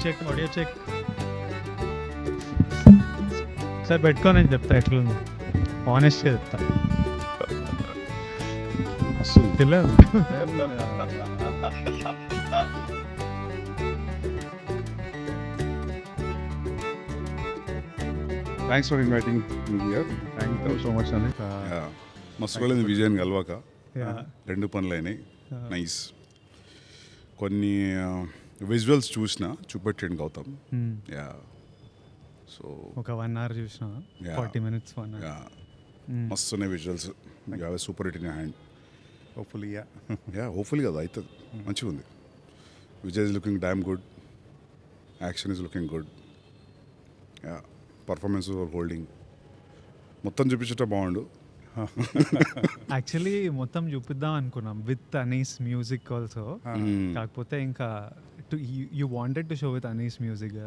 Check audio check sir పెట్టుకోనని చెప్తా ఎట్లుంది ఆనెస్ట్గా చెప్తా అసలు తెలియదు. Thanks for inviting me here. Thank you so much అండి. మస్తు రోజులైంది విజయన్ కలవాక. Yeah. 2 పనులైనాయి. నైస్. కొన్ని విజువల్స్ చూపెట్టండి గౌతమ్. యా సో ఒక 1 hour చూసిన 40 minutes 1 hour. యా మస్తు ఉన్నాయి visuals. You have a super hit in hand. Hopefully yeah hopefully కదా అవుతుంది. మంచిగా ఉంది. Vijay is looking damn good. Action is looking good. Yeah performance holding మొత్తం చూపించట బాగుండు. యాక్చువల్లీ మొత్తం చూపిద్దాం అనుకున్నాం విత్ అనీస్ మ్యూజిక్ ఆల్సో. కాకపోతే ఇంకా you wanted to show with Anees music.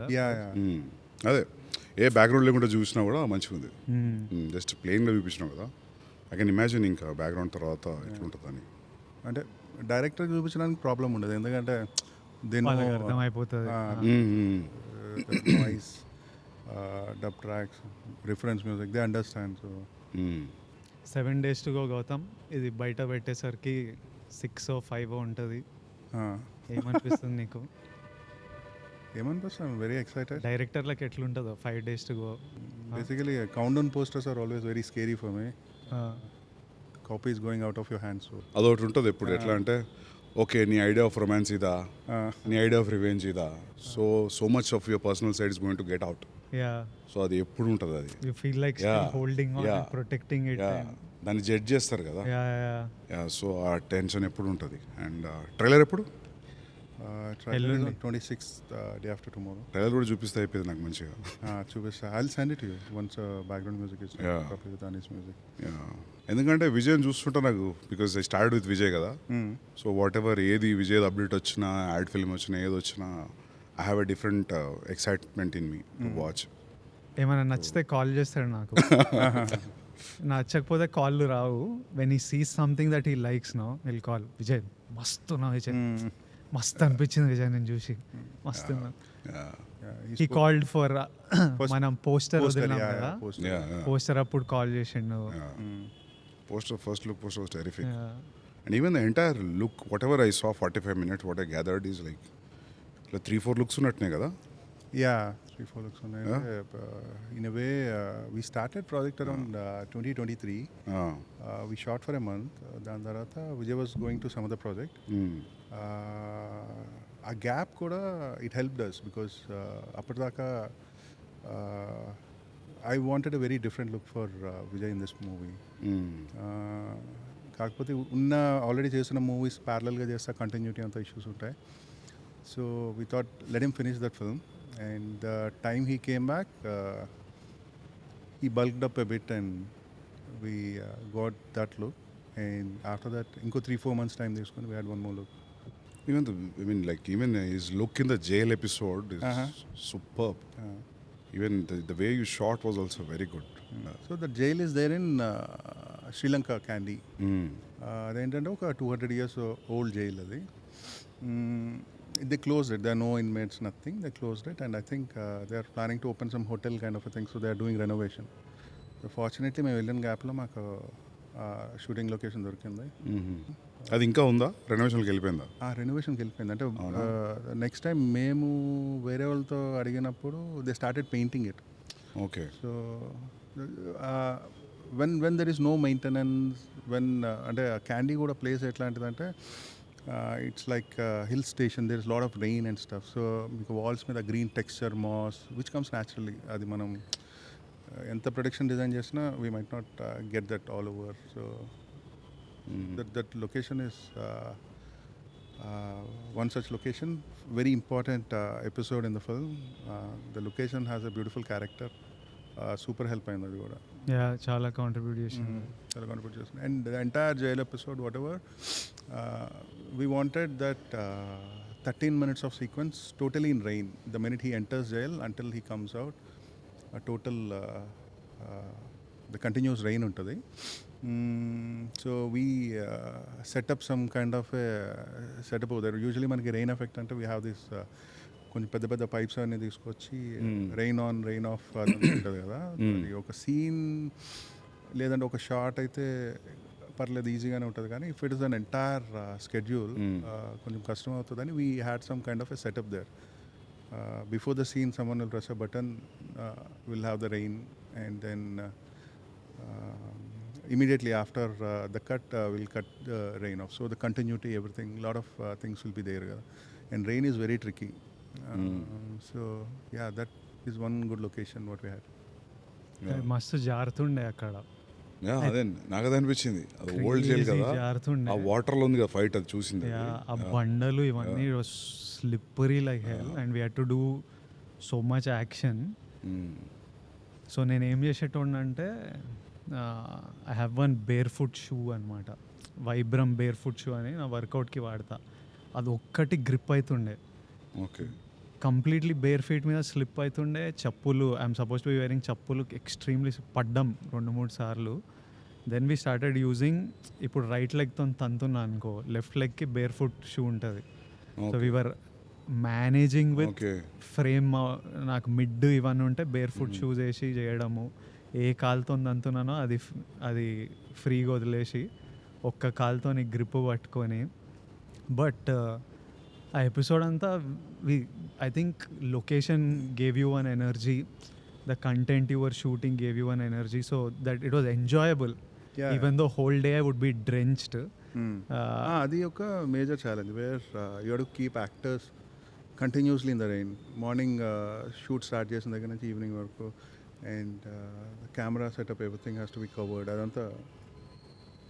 అదే ఏ బ్యాక్గ్రౌండ్ లేకుండా చూసినా కూడా మంచిగా ఉంది. జస్ట్ ప్లెయిన్గా చూపించినావు కదా. ఐ కెన్ ఇమాజిన్ ఇంకా బ్యాక్గ్రౌండ్ తర్వాత ఎట్లుంటుందని. అంటే డైరెక్టర్ చూపించడానికి ప్రాబ్లం ఉండదు, ఎందుకంటే దీని అర్థమైపోతుంది. Noise, dub tracks, reference music they understand. So 7 days to go Gautham. ఇది బయట పెట్టేసరికి 6 or 5 ఉంటుంది. ఏమనిపిస్తుంది నీకు? ఏమనిపిస్తుంది? Very excited. డైరెక్టర్లకు ఎట్లుంటుందో 5 days to go? Basically countdown posters are always very scary for me. Copies going out of your hands. అదొకటి ఉంటుంది ఎప్పుడు. ఎట్లా అంటే ఓకే నీ ఐడియా ఆఫ్ రొమాన్స్ ఇదా, నీ ఐడియా ఆఫ్ రివెంజ్ ఇదా, so much of your personal side is going to get out. So అది ఎప్పుడు ఉంటుంది. అది you feel like holding on and protecting it. దాన్ని జడ్జ్ చేస్తారు కదా. సో ఆ టెన్షన్ ఎప్పుడు ఉంటుంది. అండ్ ట్రైలర్ ఎప్పుడు? 26th, day after tomorrow. Trailer కూడా చూపిస్తే అయిపోయింది నాకు మంచిగా. చూపిస్తా. I'll send it to you once background music is copied with Anis music. ఎందుకంటే విజయ్ చూస్తుంటా నాకు, because I start with Vijay కదా. సో వాట్ ఎవర్ ఏది విజయ్ అప్డేట్ వచ్చినా, యాడ్ ఫిల్మ్ వచ్చినా, ఏది వచ్చినా I have a different excitement in me to watch. ఏమైనా నచ్చితే కాల్ చేస్తాడు నాకు. నచ్చకపోతే కాళ్ళు రావు. When he sees something that he likes no will call. Vijay మస్తు నా విజయ్ మస్తు అనిపించింది విజయ్ నేను చూసి మస్తు. హీ కాల్డ్ ఫర్ మనం పోస్టర్ వదిలినాం కదా, పోస్టర్ అప్పుడు కాల్ చేసిండు. Poster first look poster was terrific. And even the entire look what ever I saw 45 minutes what I gathered is like 3-4 looks ఉన్నట్టునే కదా. 3-4 looks ఉన్నాయి. In a way, we started project around 2023. We shot for a month. దాని తర్వాత Vijay was going to some other project. ఆ gap కూడా it helped us because అప్పటిదాకా I wanted a very different look for Vijay in this movie. కాకపోతే ఉన్న already చేసిన movies ప్యారలల్గా చేస్తా కంటిన్యూటీ అంత ఇష్యూస్ ఉంటాయి. So we thought let him finish that film, and the time he came back he bulked up a bit and we got that look, and after that inko 3-4 months time తీసుకొని we had one more look. Even his look in the jail episode is superb. Even the way you shot was also very good. So the jail is there in Sri Lanka, Kandy. అదేంటంటే ఒక 200 years old jail అది. They closed it. There are no inmates, nothing. They closed it, and I think they are planning to open some hotel kind of a thing. So they are doing renovation. So fortunately, మేము వెళ్ళిన గ్యాప్లో మాకు shooting location దొరికింది. అది ఇంకా ఉందా? రెనోవేషన్కి వెళ్ళిపోయిందా? రెనోవేషన్కి వెళ్ళిపోయింది. అంటే నెక్స్ట్ టైం మేము వేరే వాళ్ళతో అడిగినప్పుడు they started painting it. Okay. So when there is no maintenance, అంటే క్యాండీ కూడా ప్లేస్ ఎట్లాంటిదంటే it's like a hill station. There's a lot of rain and stuff, so మీకు వాల్స్ మీద green texture, mass which comes naturally. అది మనం ఎంత production design చేసినా we might not get that all over. So that location is one such location, very important episode in the film. The location has a beautiful character. Super help అయింది అది కూడా. చాలా contribute చేసింది. And the entire jail episode what ever we wanted that 13 minutes of sequence totally in rain. The minute he enters jail until he comes out, a total the continuous rain untadi. So we set up some kind of a setup over there. Usually manaki rain effect ante we have this కొంచెం పెద్ద పెద్ద pipes అన్నీ తీసుకొచ్చి rain on rain of అది ఉంటుంది కదా, అది ఒక సీన్ లేదంటే ఒక షార్ట్ అయితే పర్లేదు ఈజీగానే ఉంటుంది, కానీ if it is an entire schedule కొంచెం కష్టం అవుతుందని we had some kind of a setup there. Before the scene, someone will press a button, will have the rain, and then immediately after the cut, we'll cut the rain off. So the continuity, everything, a lot of things will be there. And rain is very tricky. So yeah, that is one good location what we had. మస్తు జారుతుండే అక్కడ. అదే నాకు అది అనిపించింది, అది old jail కదా, ఆ water లో ఉంది కదా ఫైట్, అది చూసింది. ఆ బండలు ఇవన్నీ slippery like hell and we had to do so much action. So నేను ఏం చేసేటోడినంటే I have one bear foot shoe అనమాట, వైబ్రమ్ బేర్ ఫుట్ షూ అని నా వర్కౌట్కి వాడతా. అది ఒక్కటి గ్రిప్ అవుతుండే, ఓకే, కంప్లీట్లీ బేర్ ఫీట్ మీద స్లిప్ అవుతుండే. చెప్పులు, I'm suppose to be wearing చెప్పులు, ఎక్స్ట్రీమ్లీ పడ్డం 2-3 సార్లు. దెన్ వీ స్టార్టెడ్ యూజింగ్, ఇప్పుడు రైట్ లెగ్తో తంతున్నా అనుకో, లెఫ్ట్ లెగ్కి బేర్ ఫుట్ షూ ఉంటుంది. So we were managing with frame. నాకు మిడ్ ఇవన్నీ ఉంటే బేర్ ఫుట్ షూస్ వేసి చేయడము, ఏ కాలుతో తంతున్నానో అది ఫ్రీగా వదిలేసి ఒక్క కాలుతో గ్రిప్ పట్టుకొని. బట్ ఆ ఎపిసోడ్ అంతా I think location gave you one energy, the content you were shooting gave you one energy, so that it was enjoyable even though whole day I would be drenched. అది ఒక major challenge where you have to keep actors continuously in the rain. Morning shoot start చేసిన దగ్గర నుంచి evening వరకు, and camera setup everything has to be covered. అదంతా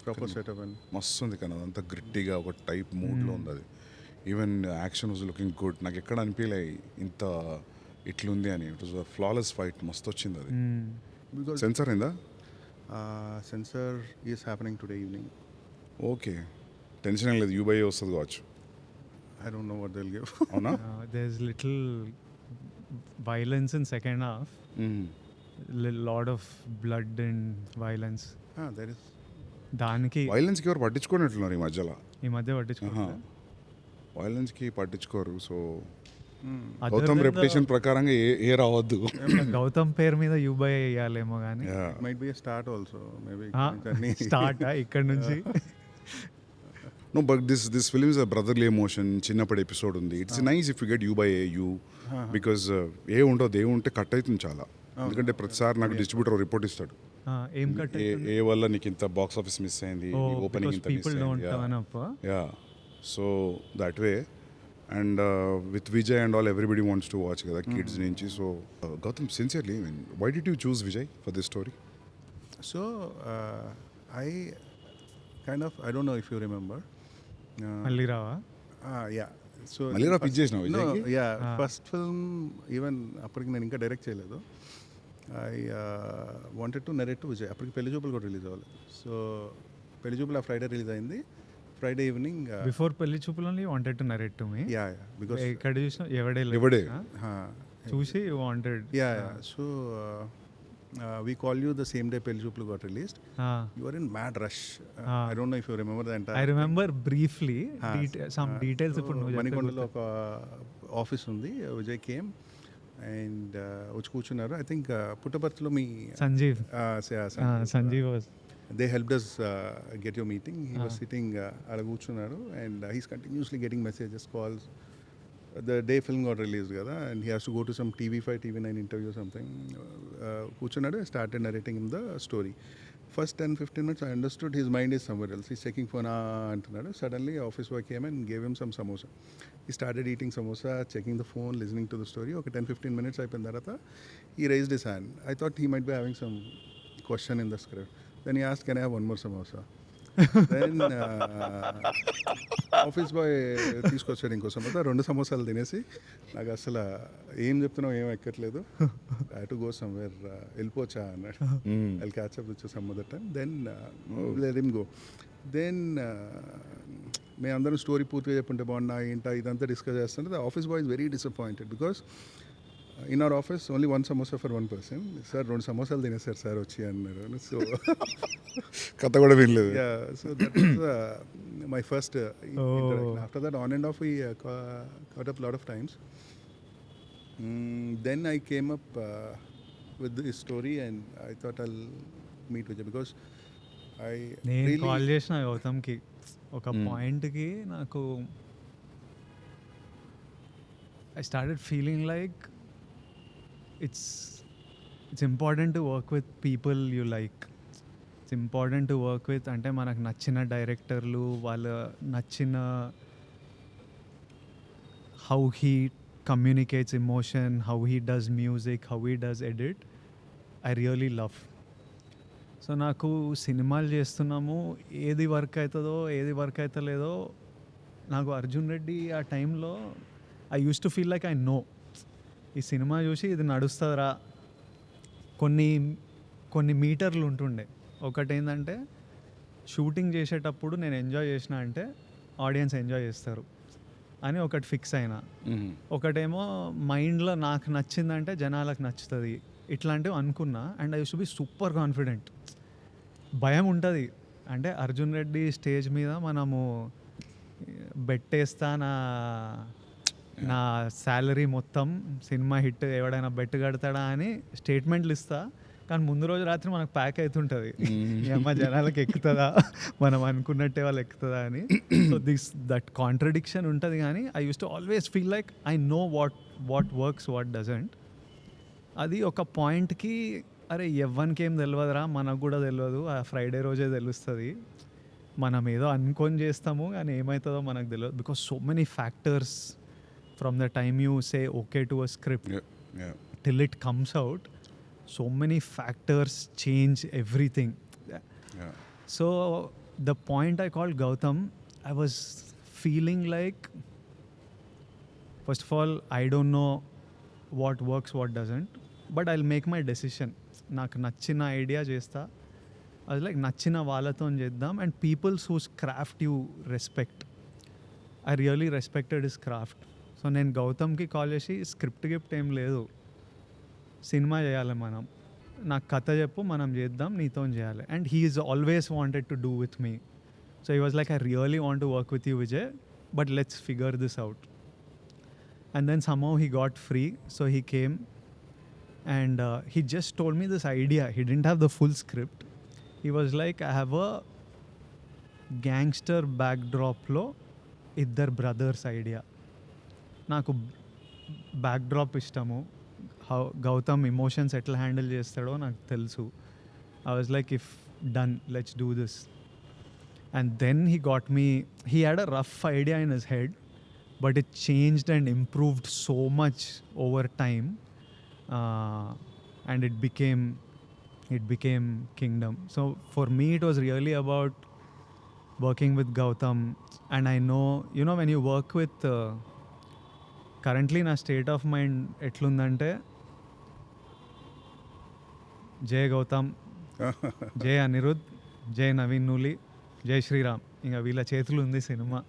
proper setup అండి, మస్తు ఉంది కానీ అదంతా గ్రిట్టీగా ఒక టైప్ మూడ్లో ఉంది అది. Even action was looking good, నాకు ఎక్కడ అనిపించలే ఇంత ఇట్లుంది అని. ఇట్ వాజ్ ఫ్లాలెస్ ఫైట్, మస్తు వచ్చింది అది. బికాజ్ సెన్సార్ అయిందా? Censor is happening today evening. Okay, tension ఏం లేదు, యూబై వస్తుంది కావచ్చు. I don't know what they'll give. అవునా? There's little violence in second half. Lot of blood and violence. There is. దానికి వైలెన్స్కి ఎవరు పట్టించుకోనట్లున్నారు ఈ మధ్య పట్టించుకోవాలి. వైలెన్స్కి పట్టించుకోరు. సో గౌతమ్ రెప్యుటేషన్ ప్రకారంగా ఏ రావద్దు. గౌతమ్ పేరు మీద యూబై వేయాలేమో కానీ Might be a start also. Maybe. Start ఇక్కడ నుంచి. No, but this film is a brotherly emotion. చిన్నప్పటి ఎపిసోడ్ ఉంది. It's nice if you get you by you, because ఏ ఉండదు, ఏ ఉంటే కట్ అవుతుంది చాలా. ఎందుకంటే ప్రతిసారి నాకు డిస్ట్రిబ్యూటర్ రిపోర్ట్ ఇస్తాడు, ఏం కట్ ఏ వల్ల నీకు ఇంత బాక్స్ ఆఫీస్ మిస్ అయింది, ఓపెనింగ్ ఇంత మిస్ అయింది. Yeah, so that way. And with Vijay and all everybody wants to watch కదా, కిడ్స్ నుంచి. So Gautham, sincerely, why did you choose Vijay for this story? So I don't know if you remember. మళ్ళీ రావా? Yeah. So మళ్ళీ రా pitch చేసినావు విజయ్కి? First film even అప్పటికి నేను ఇంకా డైరెక్ట్ చేయలేదు. I wanted to narrate to Vijay. అప్పటికి పెళ్లి చూపులు కూడా రిలీజ్ అవ్వలేదు. సో పెళ్లి చూపులు ఆ ఫ్రైడే రిలీజ్ అయింది. ఫ్రైడే ఈవినింగ్ బిఫోర్ పెళ్లి చూపులు only wanted to narrate to me. Yeah because ఎక్కడ చూసినా ఎవడే చూసి wanted. Yeah so we call you the same day Pelli Choopulu got released. You were in mad rush. I don't know if you remember the entire. I remember briefly some details. ఇప్పుడు నువ్వు మణికొండలో ఒక office ఉంది. Vijay came and వచ్చి కూర్చున్నారు. I think పుట్టపర్తిలో మీ Sanjeev they helped us get your meeting. He was sitting అలా కూర్చున్నారు and he's continuously getting messages, calls. The day film got released kada, and he has to go to some TV5, TV9 interview or something. Kuchunadu, I started narrating him the story. First 10-15 minutes I understood his mind is somewhere else. He's checking phone antunadu. Suddenly office boy came and gave him some samosa. He started eating samosa, checking the phone, listening to the story. Okay, 10-15 minutes ayipin tarata he raised his hand. I thought he might be having some question in the script. Then he asked, can I have one more samosa? Then office boy తీసుకొచ్చాడు ఇంకో సమోసా. 2 సమోసాలు తినేసి నాకు అసలు ఏం చెప్తున్నావు ఏం ఎక్కట్లేదు, ఐ టు గో సమ్వేర్, వెళ్ళిపోవచ్చా అన్నాడు. I catch up with some other time. Then let him go. Then మేము అందరం స్టోరీ పూర్తిగా చెప్పుంటే బాగున్నా ఏంటా ఇదంతా డిస్కస్ చేస్తుంటే the office boy is very disappointed because in our office only one samosa for one person. Sir, 2 సమోసాలు తినేసారు sir వచ్చి అన్నారు. సో కథ కూడా వినలేదు. yeah, so that was my first interaction. After that on and off we caught up a lot of times. Then I came up with this story and I thought I'll meet Vijay because I నేను really call చేసిన గౌతమ్కి ఒక పాయింట్కి నాకు I started feeling like it's important to work with people you like. It's important to work with అంటే మనకు నచ్చిన డైరెక్టర్లు, వాళ్ళ నచ్చిన how he communicates emotion, how he does music, how he does edit. I really love. So నాకు సినిమాలు చేస్తున్నాము, ఏది వర్క్ అవుతుందో ఏది వర్క్ అవుతలేదో నాకు అర్జున్ రెడ్డి ఆ టైంలో I use to feel like I know ఈ సినిమా చూసి ఇది నడుస్తుందిరా. కొన్ని మీటర్లు ఉంటుండే. ఒకటి ఏంటంటే షూటింగ్ చేసేటప్పుడు నేను ఎంజాయ్ చేసిన అంటే ఆడియన్స్ ఎంజాయ్ చేస్తారు అని ఒకటి ఫిక్స్ అయినా. ఒకటేమో మైండ్లో నాకు నచ్చిందంటే జనాలకు నచ్చుతుంది, ఇట్లాంటివి అనుకున్నా. And I use to be super confident. భయం ఉంటుంది అంటే అర్జున్ రెడ్డి స్టేజ్ మీద మనము బెట్టేస్తా, నా శాలరీ మొత్తం సినిమా హిట్ ఎవడైనా బెట్ కడతాడా అని స్టేట్మెంట్లు ఇస్తా. కానీ ముందు రోజు రాత్రి మనకు ప్యాక్ అవుతుంటుంది, ఈ అమ్మ జనాలకు ఎక్కుతుందా, మనం అనుకున్నట్టే వాళ్ళు ఎక్కుతుందా అని. సో దట్ కాంట్రడిక్షన్ ఉంటుంది. కానీ I use to always feel like I know what works, what doesn't. అది ఒక పాయింట్కి అరే ఎవ్వనికి ఏం తెలియదురా, మనకు కూడా తెలియదు, ఆ ఫ్రైడే రోజే తెలుస్తుంది. మనం ఏదో అనుకొని చేస్తాము కానీ ఏమవుతుందో మనకు తెలియదు. Because so many factors from the time you say okay to a script till it comes out, so many factors change everything. So the point I called Gowtam, I was feeling like, first of all, I don't know what works, what doesn't, but I'll make my decision. నాకు నచ్చిన idea చేస్తా, అది like నచ్చిన వాళ్ళతో చేద్దాం. And peoples whose craft you respect. I really respected his craft. So నేను గౌతమ్కి call చేసి స్క్రిప్ట్ గిఫ్ట్ ఏం లేదు, సినిమా చేయాలి మనం, నాకు కథ చెప్పు, మనం చేద్దాం, నీతో చేయాలి. And he is always wanted to do with me. So he was like I really want to work with you Vijay, but let's figure this out. And then somehow he got free, so he came and he just told me this idea. He didn't have the full script. He was like, I have a gangster backdrop lo iddar brothers idea. Naku backdrop ishtamu, how Gautam emotions etla handle chestado naku telusu. I was like, if done, let's do this. And then he got me, he had a rough idea in his head, but it changed and improved so much over time. And it became Kingdom. So for me it was really about working with Gautam. And I know, you know, when you work with currently na state of mind etlundante, Jay Gautam, Jay Anirudh, Jay Naveen Nuli, Jay Shriram, inga veela చేతులు ఉంది cinema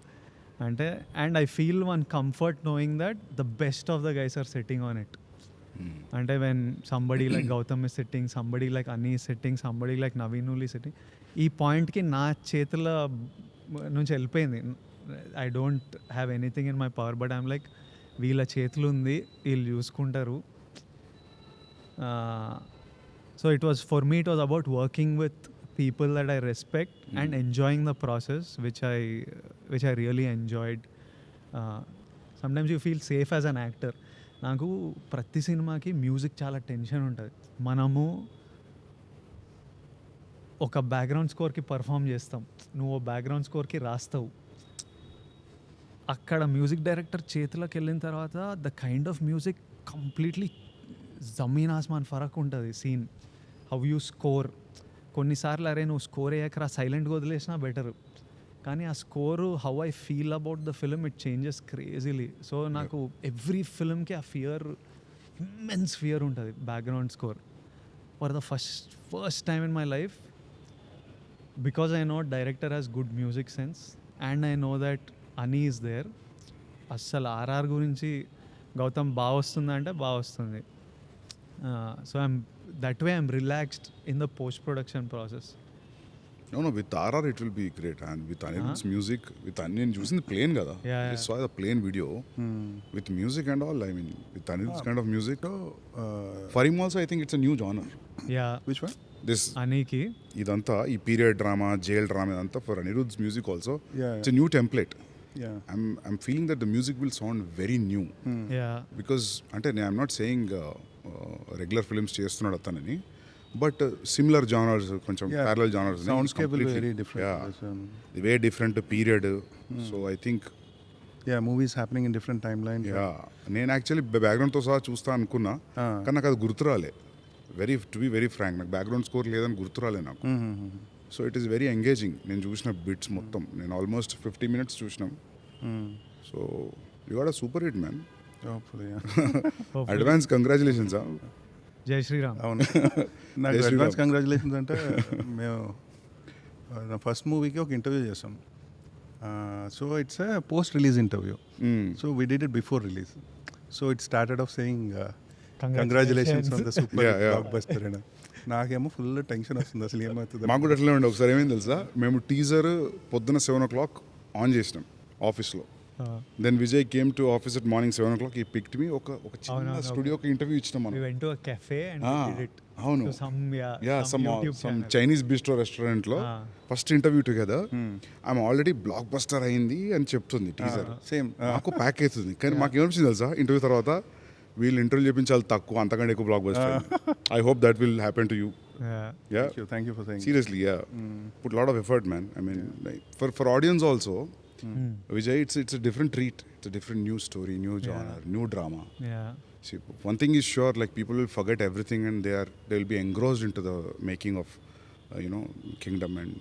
అంటే. And I feel one comfort knowing that the best of the guys are sitting on it. అంటే when somebody like Gautam is sitting, somebody like Ani is sitting, somebody like Naveen Nuli sitting, ఈ పాయింట్కి నా చేతుల నుంచి వెళ్ళిపోయింది. I don't have anything in my power, but I'm like వీళ్ళ చేతులు ఉంది, వీళ్ళు చూసుకుంటారు. So it was for me, it was about working with people that I respect and enjoying the process, which I really enjoyed. Sometimes you feel safe as an actor. నాకు ప్రతి సినిమాకి music చాలా tension ఉంటుంది. మనము ఒక background స్కోర్కి perform చేస్తాం, నువ్వు background స్కోర్కి రాస్తావు. అక్కడ మ్యూజిక్ డైరెక్టర్ చేతిలోకి వెళ్ళిన తర్వాత the kind of music completely జమీన్ ఆస్మాన్ ఫరక్ ఉంటుంది. సీన్ హౌ యూ స్కోర్, కొన్నిసార్లు అరే నువ్వు స్కోర్ అయ్యాక సైలెంట్గా వదిలేసినా బెటర్, కానీ ఆ score how I feel about the film it changes crazily. So నాకు ఎవ్రీ ఫిలింకి ఆ ఫియర్, ఇమ్మెన్స్ ఫియర్ ఉంటుంది background score. For the first time in my life, because I know director has good music sense and I know that అని is there, అస్సలు RR గురించి గౌతమ్ బాగా వస్తుందంటే బాగా వస్తుంది. So that way I'm relaxed in the post production process. No, with RR it will be great, and with Anirudh's music, with Onion using the plane kada. Yeah, I yeah. saw the plane video with music and all. I mean, with Anirudh's kind of music. So, For him also, I think it's a new genre. Yeah which one? This అనికి idanta, ఈ period drama, jail drama ఇదంతా for Anirudh's music also. Yeah, It's a new template. Yeah. I'm feeling that the music will sound very new. Yeah Because అంటే I'm not saying regular films చేస్తున్నాడు అతనని, but similar genres, కొంచెం Yeah. Parallel genres, Soundscape will be very different. Way different period. So I think Yeah, movies happening in different timelines. Yeah నేను actually బ్యాక్గ్రౌండ్తో సహా చూస్తా అనుకున్నా, కానీ నాకు అది గుర్తురాలే. టు బి వెరీ ఫ్రాంక్, నాకు బ్యాక్గ్రౌండ్ స్కోర్ లేదని గుర్తురాలే నాకు. So it is very engaging. నేను చూసిన బిట్స్ మొత్తం, నేను ఆల్మోస్ట్ 50 minutes చూసినాం. So you got a super hit man. Hopefully, yeah. Advance congratulations. జై శ్రీరామ్. అవును. నాకు Yes, అడ్వాన్స్ Sriram. కంగ్రాచులేషన్స్ అంటే మేము నా ఫస్ట్ మూవీకి ఒక ఇంటర్వ్యూ చేసాం. So it's a post release interview. So we did it before release. So it started off saying congratulations on the super Yeah, yeah. Block buster అని. నాకేమో full tension వస్తుంది, అసలు ఏమవుతుంది. మాకు కూడా అట్లనే ఉండే. ఒకసారి ఏమైంది తెలుసా, మేము టీజర్ పొద్దున 7 o'clock ఆన్ చేసినాం ఆఫీస్లో. Then Vijay came to office at morning 7 o'clock. ఈ పిక్డ్ మీ ఒక చిన్న అవునవును. స్టూడియోకి ఇంటర్వ్యూ ఇచ్చినాం We మనం. went to a cafe and Ah, we did it. అవును. To some YouTube some channel. Chinese bistro రెస్టారెంట్లో Ah. First interview together. ఆమె ఆల్రెడీ బ్లాక్ బస్టర్ అయింది అని చెప్తుంది టీజర్. సేమ్ మాకు ప్యాక్ అవుతుంది, కానీ మాకు ఏమనిపించింది తెలుసా, ఇంటర్వ్యూ తర్వాత వీళ్ళు ఇంటర్వ్యూ చెప్పించాలి తక్కువ, అంతకంటే ఎక్కువ block buster. I hope that will happen to you. Yeah. Yeah. Thank you for saying. Seriously, yeah. Put a lot of effort, man. I mean, like, for audience also, Vijay, it's a different treat. It's a different new story, new genre, new drama. Yeah. See, one thing is sure, like people will forget everything and they will be engrossed into the making of, Kingdom. And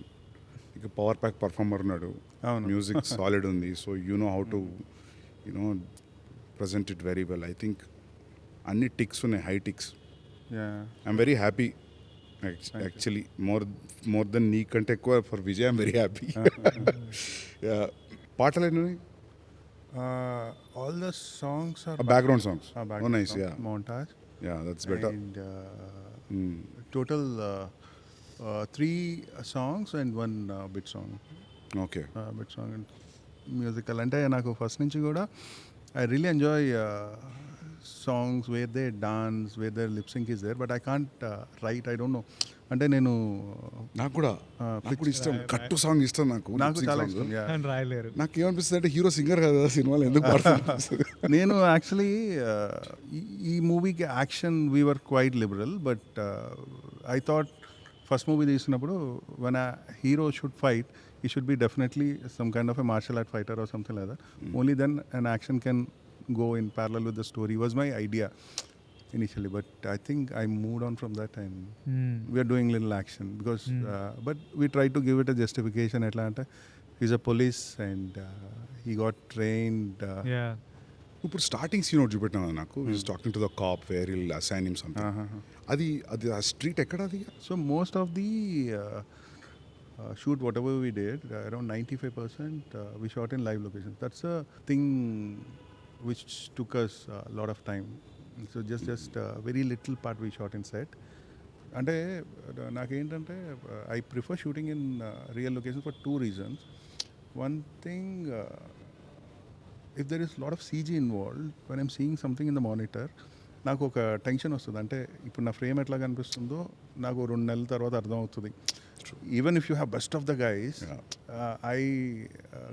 like a power pack performer nadu. అవును. Music solid undi, so you know how to, present it very well. I think anni ticks unnai, high ticks. Yeah. I'm very happy. Actually, more than nee kante ekkuva for Vijay, I'm very happy. Yeah. పాటలు ఎన్ని? All the songs are Background songs. background Oh, nice. songs, Yeah. montage. Yeah, that's better. And total 3 songs and 1 bit song. Okay. Bit song and musical. అంటే నాకు first నుంచి కూడా I really enjoy songs where they dance, where their lip sync is there, but I can't write. I don't know. అంటే నేను నాకు కూడా ఇష్టం, కట్టు సాంగ్ ఇష్టం నాకు. చాలా ఇష్టం. Yeah. అని రాయలేరు. నాకు ఏమనిపిస్తుంది అంటే హీరో సింగర్ కదా సినిమాలో, ఎందుకు పాడుతుంది. నేను యాక్చువల్లీ ఈ మూవీకి action we are quite liberal, but I thought first movie తీసినప్పుడు వన్ ఆ hero should fight, he should be definitely some kind of a martial art fighter or something like that. Only then an action can go in parallel with the story was my idea initially, but I think I moved on from that and we are doing little action because but we try to give it a justification. Atlanta, he's a police and he got trained. Yeah. ఇప్పుడు starting scene ఒకటి చూపెట్టినా నాకు, is talking to the cop where will assign him something. అది ఆ street ఎక్కడ అది? So most of the shoot, whatever we did, around 95% we shot in live locations. That's a thing which took us a lot of time. So just very little part we shot in set. అంటే నాకేంటంటే I prefer shooting in real locations for 2 reasons. One thing, if there is a lot of CG involved, when I'm seeing something in the monitor, నాకు ఒక tension వస్తుంది. అంటే ఇప్పుడు నా frame ఎట్లా కనిపిస్తుందో నాకు 2 నెలల తర్వాత అర్థం అవుతుంది. Even if you have best of the guys, I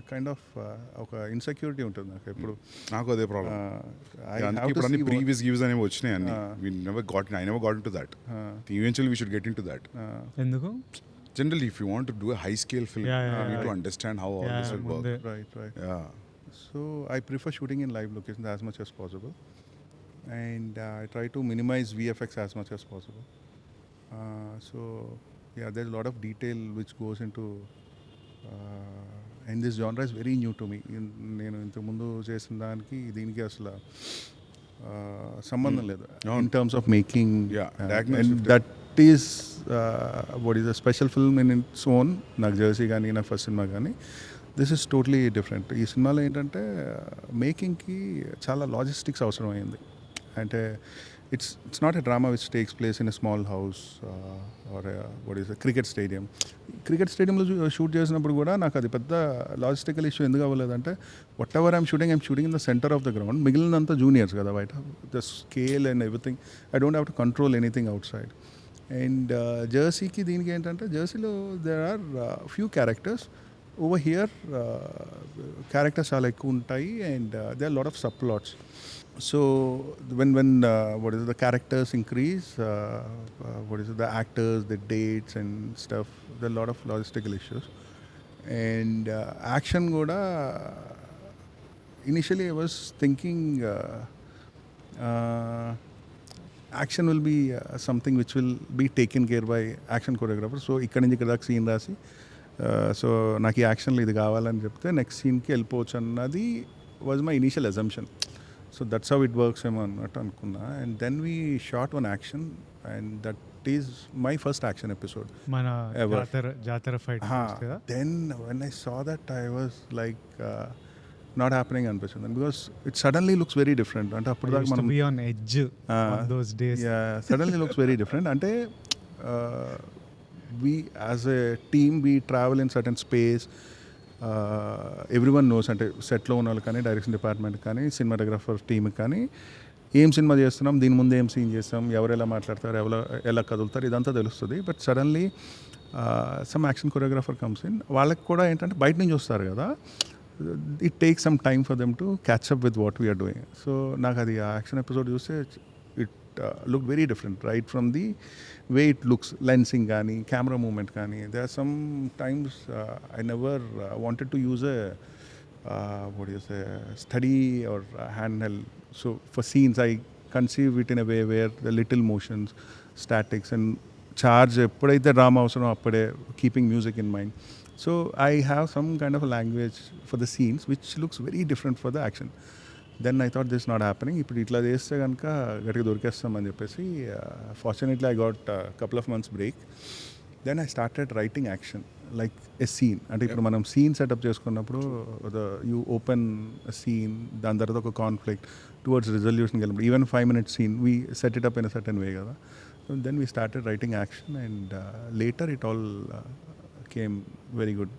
kind of ఒక ఇన్సెక్యూరిటీ ఉంటుంది నాకు ఎప్పుడు. నాకు అదే ప్రాబ్లం. ఇప్పుడు అన్ని ప్రీవియస్ గివ్స్ అనేవి వచ్చినాయి అన్ని. I never got into that. Eventually we should get into that. ఎందుకు? Generally, if you want to do a high scale film, you need to understand how all this will work. Right. Yeah. So I prefer shooting in live locations as much as possible, and I try to minimize VFX as much as possible. So yeah, there's a lot of detail which goes into and this genre is very new to me. నేను ఇంతకు ముందు చేసిన దానికి దీనికి అసలు సంబంధం లేదు in terms of making. And that is what is a special film in its own. నాకు జెర్సీ కానీ నా ఫస్ట్ సినిమా కానీ దిస్ ఇస్ టోటలీ డిఫరెంట్. ఈ సినిమాలో ఏంటంటే మేకింగ్కి చాలా లాజిస్టిక్స్ అవసరం అయింది. అంటే it's not a drama which takes place in a small house or a cricket stadium. Cricket స్టేడియంలో షూట్ చేసినప్పుడు కూడా నాకు అది పెద్ద లాజిస్టికల్ ఇష్యూ ఎందుకు అవ్వలేదంటే whatever I'm shooting in the centre of the ground. మిగిలినంతా జూనియర్స్ కదా బయట, the scale and everything I don't have to control anything outside. And జెర్సీకి దీనికి ఏంటంటే జెర్సీలో there are few characters. Over here characters చాలా ఎక్కువ ఉంటాయి and they are lot of subplots. So when the characters increase, the actors, the dates and stuff, there are a lot of logistical issues. And action goda, initially I was thinking action will be something which will be taken care by action choreographer. So ikkada nunchi ikkada scene rasi so నాకు ఈ యాక్షన్లో ఇది కావాలని చెప్తే next సీన్కి వెళ్ళిపోవచ్చు అన్నది was my initial assumption. So that's how it works ఏమో అన్నట్టు అనుకున్నా. And then we shot one action and that is my first action episode మన ever. జాతర ఫైట్ కదా. Then when I saw that I was like not happening అనిపించింది because it suddenly looks very different. అంటే అప్పుడు దాకా మనం be on edge on those days. Yeah, suddenly looks very different. అంటే we as a team we travel in certain space. Everyone knows, అంటే సెట్లో ఉన్న వాళ్ళు కానీ డైరెక్షన్ డిపార్ట్మెంట్ కానీ సినిమాటోగ్రాఫర్ టీమ్కి కానీ ఏం సినిమా చేస్తున్నాం, దీని ముందు ఏం సీన్ చేస్తాం, ఎవరు ఎలా మాట్లాడతారు, ఎలా కదులుతారు, ఇదంతా తెలుస్తుంది. But suddenly some action choreographer comes in. వాళ్ళకి కూడా ఏంటంటే బయట నుంచి వస్తారు కదా, it take some time for them to catch up with what we are doing. So నాకు అది ఆ యాక్షన్ ఎపిసోడ్ చూస్తే it look very different right from the way it looks, lensing gaani, camera movement gaani. There are some times I never wanted to use a steady or handheld. So for scenes I conceive it in a way where the little motions, statics and charge eppudaithe drama avasaro appade keeping music in mind. So I have some kind of a language for the scenes which looks very different for the action. Then I thought this is not happening. ఇప్పుడు ఇట్లా చేస్తే కనుక గట్టిగా దొరికేస్తామని చెప్పేసి fortunately I got couple of months break. Then I started writing action like a scene. అంటే ఇప్పుడు మనం సీన్ సెటప్ చేసుకున్నప్పుడు యూ ఓపెన్ సీన్, దాని తర్వాత ఒక కాన్ఫ్లిక్ట్ టువర్డ్స్ రిజల్యూషన్కి వెళ్ళినప్పుడు even 5 minute scene we set it up in a certain way కదా. Then we started writing action and later it all came very good.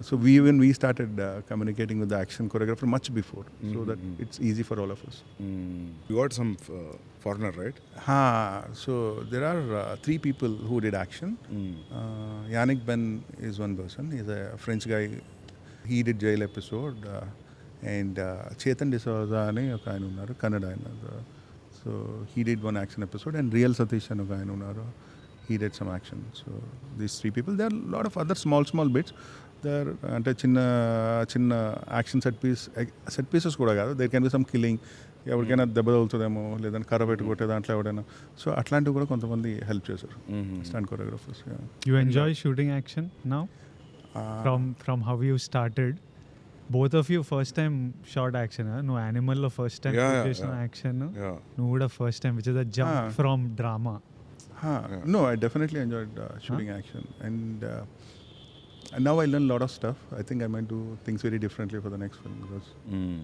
So we started communicating with the action choreographer much before, so that it's easy for all of us. You got some foreigner, right? So there are 3 people who did action. Yannick Ben is one person. He's a French guy. He did Jail episode. And Chetan D'Souza ane oka ayana unnaru, Kannada ayana. So he did one action episode. And Real Satish ane oka ayana unnaru, he did some action. So these 3 people. There are a lot of other small bits. There అంటే చిన్న action set pieces కూడా కాదు, there can be some killing, ఎవరికైనా దెబ్బ తగులుతుందేమో, లేదంటే కర్ర పెట్టి కొట్టే దాంట్లో ఎవడైనా. సో అట్లాంటివి కూడా కొంతమంది హెల్ప్ చేశారు stunt choreographers. You enjoy shooting action now? From how you started, both of you first time shot action, no animal lo first time చేసిన action, no కూడా first time, which is a jump from drama. No, I definitely enjoyed shooting action and now I learn a lot of stuff. I think I might do things very differently for the next film because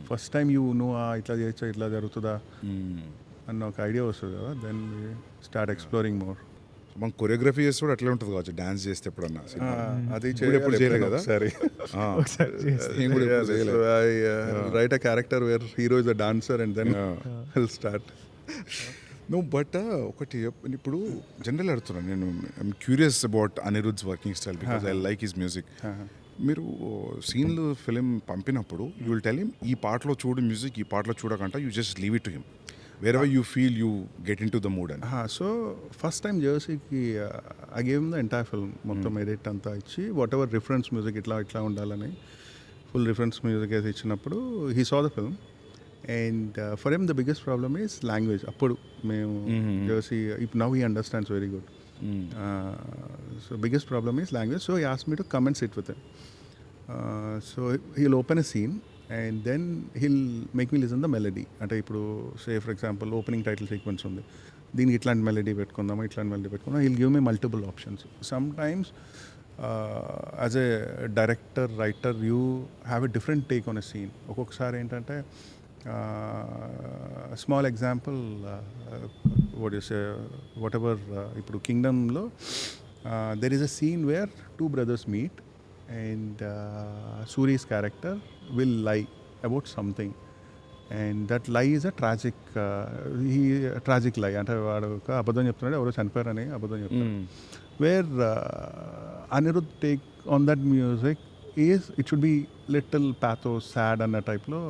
first time you know itla cheyocha itla jarugutuda anna oka idea vastadu kada, then we start exploring more. మనం choreography చేస్తే కూడా అట్లే ఉంటుంది కావచ్చు, dance చేస్తే ఎప్పుడన్నా. అది ఎప్పుడు చేయలేదు కదా. సరే write a character where hero is a dancer and then will start. No but ఒకటి ఇప్పుడు జనరల్ అడుగుతున్నాను నేను, I'm curious about Anirudh's working style because I like his music. మీరు సీన్లు ఫిలిం పంపినప్పుడు యూ విల్ టెల్ హిమ్ ఈ పాటలో చూడు మ్యూజిక్, ఈ పాటలో చూడకంట, you just leave it to him wherever you feel you get into the mood. So first time జెర్సీకి I gave him the entire film, మొత్తం ఎడిట్ అంతా ఇచ్చి వాట్ ఎవర్ రిఫరెన్స్ మ్యూజిక్ ఇట్లా ఉండాలని ఫుల్ రిఫరెన్స్ మ్యూజిక్ వేసి ఇచ్చినప్పుడు he saw the film and for him the biggest problem is language. అప్పుడు మేము Jersey now he understands very good. So biggest problem is language, so he asked me to come and sit with him. So he'll open a scene and then he'll make me listen the melody. అంటే ఇప్పుడు say for example opening title sequence ఉంది, దీనికి ఇట్లాంటి melody పెట్టుకుందామా, ఇట్లాంటి melody పెట్టుకుందాం. he'll give me multiple options. Sometimes as a director, writer, you have a different take on a scene. ఒక్కొక్కసారి ఏంటంటే small example, what you say, whatever, ఇప్పుడు కింగ్డమ్లో there is a scene where two brothers meet and Suri's character will lie about something. And that lie is a tragic lie. అంటే వాడు ఒక అబద్ధం చెప్తున్నాడు, ఎవరో చనిపోయారని అబద్ధం చెప్తాడు. Where Anirudh take on that music is it should be little pathos, sad అన్న టైప్లో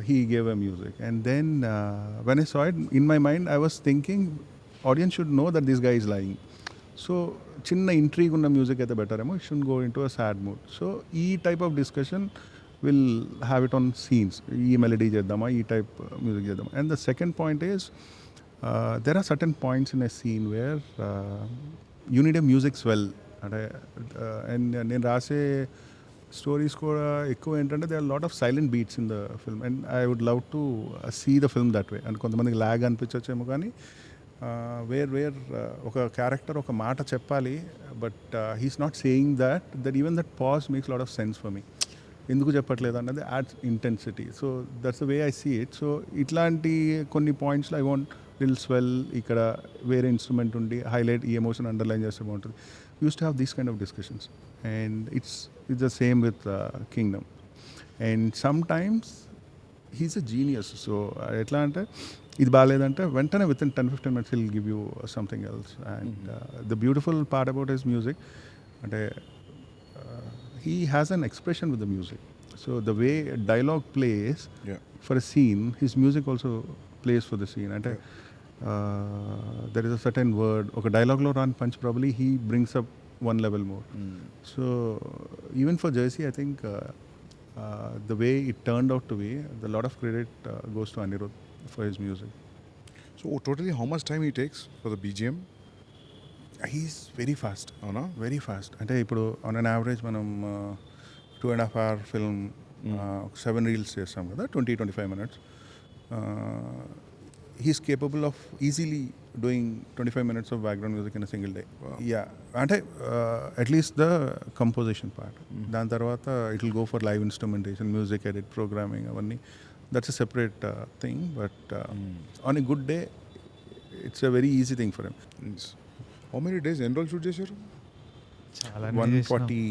he gave a music. And then when I saw it, in my mind I was thinking audience should know that this guy is lying. So చిన్న intrigue ఉన్న music అయితే better ఏమో, it should go into a sad mood. So ఈ type of discussion will have it on scenes. ఈ melody చేద్దామా, ఈ type music చేద్దామా. And the second point is there are certain points in a scene where you need a music swell. అంటే and నేను రాసే stories కూడా ఎక్కువ ఏంటంటే they are lot of silent beats in the film and I would love to see the film that way. And కొంతమందికి lag అనిపించచ్చేమో, కానీ where ఒక క్యారెక్టర్ ఒక మాట చెప్పాలి, but he's not saying that even that pause makes lot of sense for me. ఎందుకు చెప్పట్లేదు అన్నది adds intensity. So that's the way I see it. So ఇట్లాంటి కొన్ని పాయింట్స్లో ఐ వాంట్ లిల్ స్వెల్, ఇక్కడ వేరే ఇన్స్ట్రుమెంట్ ఉండి హైలైట్ ఈ ఎమోషన్ అండర్లైన్ చేస్తే బాగుంటుంది. Use to have these kind of discussions and it's the same with Kingdom. And some times he's a genius. So ఎట్లా అంటే ఇది బాగాలేదంటే వెంటనే with in 10-15 minutes will give you something else. And the beautiful part about his music అంటే he has an expression with the music. So the way dialogue plays for a scene, his music also plays for the scene. And there is a certain word, okay, dialogue lo run punch, probably he brings up one level more. So even for Jersey, I think the way it turned out to be, a lot of credit goes to Anirudh for his music. So totally how much time he takes for the BGM? He's very fast. అవునా? Very fast. అంటే ఇప్పుడు on an average మనం 2.5 hour film 7 reels చేస్తాం కదా, 20-25 minutes. He's capable of easily doing 25 minutes of background music in a single day. Yeah, అంటే at least the composition part. దాని తర్వాత it will go for live instrumentation, music edit, programming, అవన్నీ that's a separate thing. But on a good day it's a very easy thing for him. How many days ఎన్ని రోజులు shoot చేశారు? చాలా 140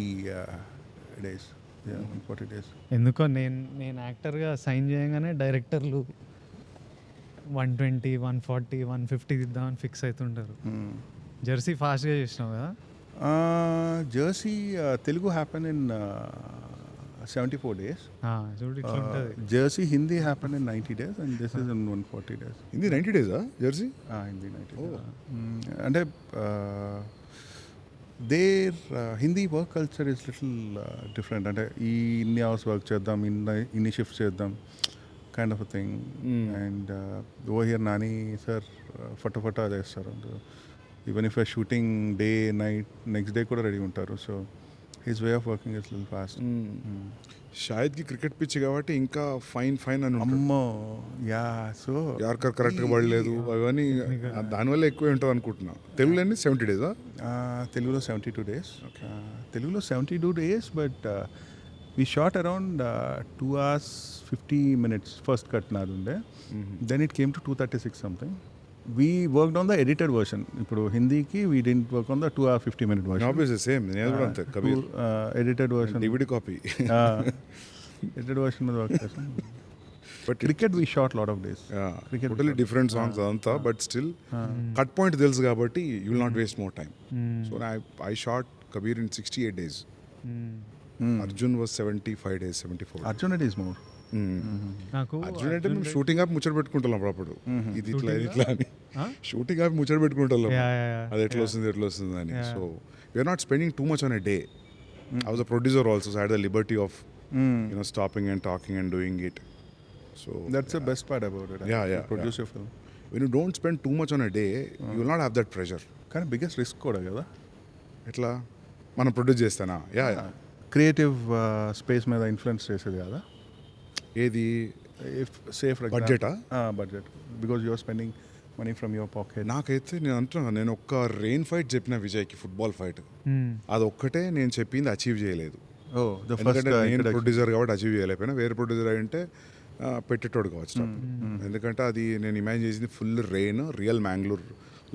days. Yeah, 140 days. ఎందుకో నేను యాక్టర్గా sign చేయగానే డైరెక్టర్లు 120, 140, 150 ఇద్దామని ఫిక్స్ అవుతుంటారు. జెర్సీ ఫాస్ట్గా చేసినావు కదా? Jersey Telugu happen in 74 days. చూడు ఇట్లా ఉంటుంది. Jersey Hindi happen in 90 days and this is in 140 days. Hindi 90 days Jersey? Hindi 90 days. అంటే there Hindi work culture is little different. అంటే ఈ ఇన్ని అవర్స్ వర్క్ చేద్దాం, ఇన్ని షిఫ్ట్స్ చేద్దాం kind of a thing. And oh here Nani sir ఫటాఫటా చేస్తారు. Even if shooting day night next day కూడా రెడీ ఉంటారు. So his way of working is little fast. షాహిద్కి క్రికెట్ పిచ్ కాబట్టి ఇంకా ఫైన్ అని అమ్మో. యా, సో యార్కర్ కరెక్ట్గా పడలేదు, అవన్నీ దానివల్ల ఎక్కువ ఉంటుంది అనుకుంటున్నా. తెలుగులో 70 days? తెలుగులో 72 days. తెలుగులో 72 days, but we shot around 2 hours 50 minutes first cut నాది ఉండే. Then it came to 236 something. We worked on the edited version. ఇప్పుడు హిందీకి we didn't work on the 2 hour 50 minute version. Obviously same. నేను కూడా అంతే. Kabir edited version, DVD copy. edited version మీద work చేసాం. But cricket we shot lot of days. Cricket totally different songs అదంతా, but still cut point తెలుసు కాబట్టి you will not waste more time. So I shot Kabir in 68 days. Arjun was 75 days, 74. Arjun it is more. నాకు అర్జున్ అంటే మేము shooting ఆపి ముచ్చట పెట్టుకుంటాం అప్పుడు. ఇది ఇట్లా అని షూటింగ్ ఆపి ముచ్చట పెట్టుకుంటాం, అది ఎట్లా వస్తుంది అని. So we are not spending too much on a day. I was a producer also, so I had the liberty of stopping and talking and doing it. So that's the best part about it. Produce your film. When you don't spend too much on a day you will not have that pressure. కానీ biggest risk కూడా కదా. ఎట్లా మనం produce చేస్తానా? Creative space మీద influence చేసేది కదా. ఏది? సేఫ్ బడ్జెటా? Budget, because you are spending money from your pocket. నాకైతే నేను అంటున్నా, నేను ఒక్క రెయిన్ ఫైట్ చెప్పిన విజయ్కి, ఫుట్బాల్ ఫైట్, అది ఒక్కటే నేను చెప్పింది అచీవ్ చేయలేదు. ఎందుకంటే నేను ప్రొడ్యూసర్ కాబట్టి అచీవ్ చేయలేకపోయినా. వేరే ప్రొడ్యూసర్ అంటే పెట్టేటోడు కావచ్చు ఎందుకంటే అది నేను ఇమాజిన్ చేసింది ఫుల్ రెయిన్ రియల్ మ్యాంగ్లూర్